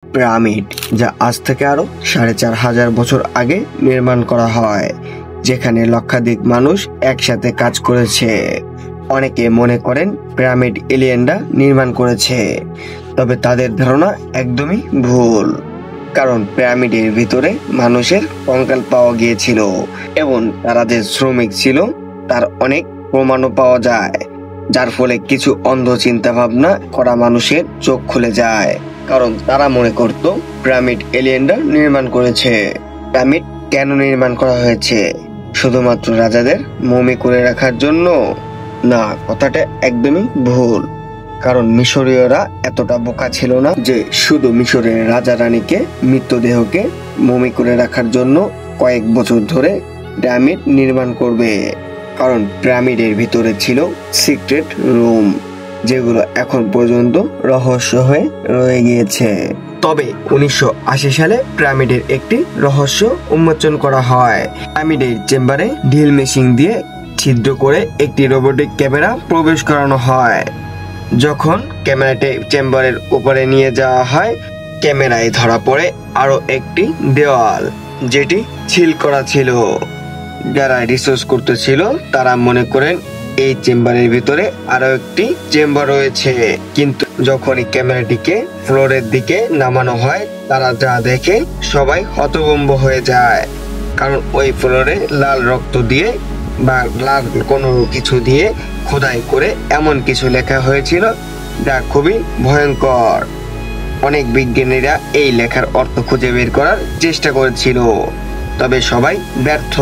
Pyramid, যা আজ থেকে আরো ৪,৫০০ বছর আগে নির্মাণ করা হয়, যেখানে লক্ষাধিক মানুষ একসাথে কাজ করেছে। অনেকে মনে করেন পিরামিড এলিয়েনরা নির্মাণ করেছে, তবে তাদের ধারণা একদমই ভুল। কারণ পিরামিডের ভিতরে মানুষের কঙ্কাল পাওয়া গিয়েছিল এবং তারা যে শ্রমিক ছিল তার অনেক প্রমাণও পাওয়া যায়, যার ফলে কিছু অন্ধ চিন্তা ভাবনা করা মানুষের চোখ খুলে যায়। কারণ তারা মনে করত পিরামিড এলিয়েনরা নির্মাণ করেছে। পিরামিড কেন নির্মাণ করা হয়েছে? শুধুমাত্র রাজাদের মমি করে রাখার জন্য? না, কথাটা একদমই ভুল। কারণ মিশরীয়রা এতটা বোকা ছিল না যে শুধু মিশরের রাজা রানীকে মৃতদেহকে মমি করে রাখার জন্য কয়েক বছর ধরে পিরামিড নির্মাণ করবে। কারণ পিরামিডের ভিতরে ছিল সিক্রেট রুম, যেগুলো এখন পর্যন্ত রহস্য হয়ে রয়ে গিয়েছে। তবে ১৯৮০ সালে পিরামিডের একটি রহস্য উন্মোচন করা হয়। পিরামিডের চেম্বারে ড্রিল মেশিন দিয়ে ছিদ্র করে একটি রোবোটিক ক্যামেরা প্রবেশ করানো হয়। যখন ক্যামেরাটি চেম্বারের উপরে নিয়ে যাওয়া হয়, ক্যামেরায় ধরা পড়ে আরো একটি দেওয়াল, যেটি সিল করা ছিল। যারা রিসার্চ করতেছিল তারা মনে করেন এই চেম্বারের ভিতরে আরো একটি চেম্বার রয়েছে। কিন্তু যখন এই ক্যামেরাটিকে ফ্লোরের দিকে নামানো হয়, তারা যা দেখে সবাই হতভম্ব হয়ে যায়। কারণ ওই ফ্লোরে লাল রক্ত দিয়ে বা লাল কোনো কিছু দিয়ে খোদাই করে এমন কিছু লেখা হয়েছিল যা খুবই ভয়ঙ্কর। অনেক বিজ্ঞানীরা এই লেখার অর্থ খুঁজে বের করার চেষ্টা করেছিল, তবে সবাই ব্যর্থ।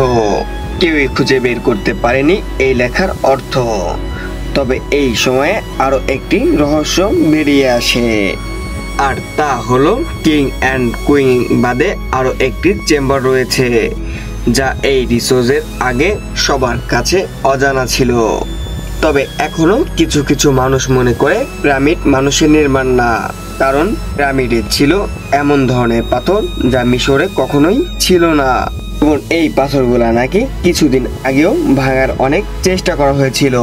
কেউই খুঁজে বের করতে পারেনি এই লেখার অর্থ। তবে এই সময়ে আরো একটি রহস্য বেরিয়ে আসে, আর তা হলো কিং অ্যান্ড কুইন বাদে আরো একটি চেম্বার রয়েছে, যা এই রিসার্চের আগে সবার কাছে অজানা ছিল। তবে এখনো কিছু কিছু মানুষ মনে করে পিরামিড মানুষের নির্মাণ না, কারণ পিরামিডে ছিল এমন ধরনের পাথর যা মিশরে কখনোই ছিল না। এবং এই পাথরগুলা নাকি কিছুদিন আগেও ভাঙার অনেক চেষ্টা করা হয়েছিল,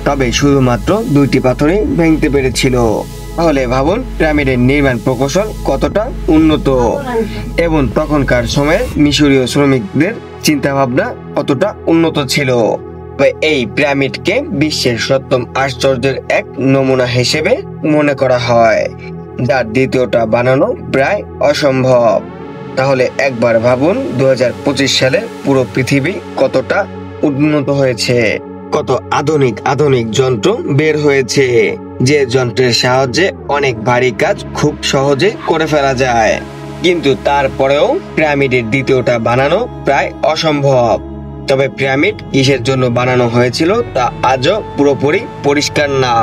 তবে শুধুমাত্র 2টি পাথরই ভেঙতে পেরেছিল। তাহলে ভাবুন পিরামিডের নির্মাণ প্রকৌশল কতটা উন্নত এবং তখনকার সময়ে মিশরীয় শ্রমিকদের চিন্তা ভাবনা কতটা উন্নত ছিল। এই পিরামিডকে বিশ্বের 7ম আশ্চর্যের এক নমুনা হিসেবে মনে করা হয়, যার দ্বিতীয়টা বানানো প্রায় অসম্ভব। তাহলে একবার ভাবুন 2025 সালে পুরো পৃথিবী কতটা উন্নত হয়েছে, কত আধুনিক আধুনিক যন্ত্র বের হয়েছে, যে যন্ত্রের সাহায্যে অনেক ভারী কাজ খুব সহজে করে ফেলা যায়। কিন্তু তারপরেও পিরামিডের দ্বিতীয়টা বানানো প্রায় অসম্ভব। তবে পিরামিড কিসের জন্য বানানো হয়েছিল তা আজও পুরোপুরি পরিষ্কার না।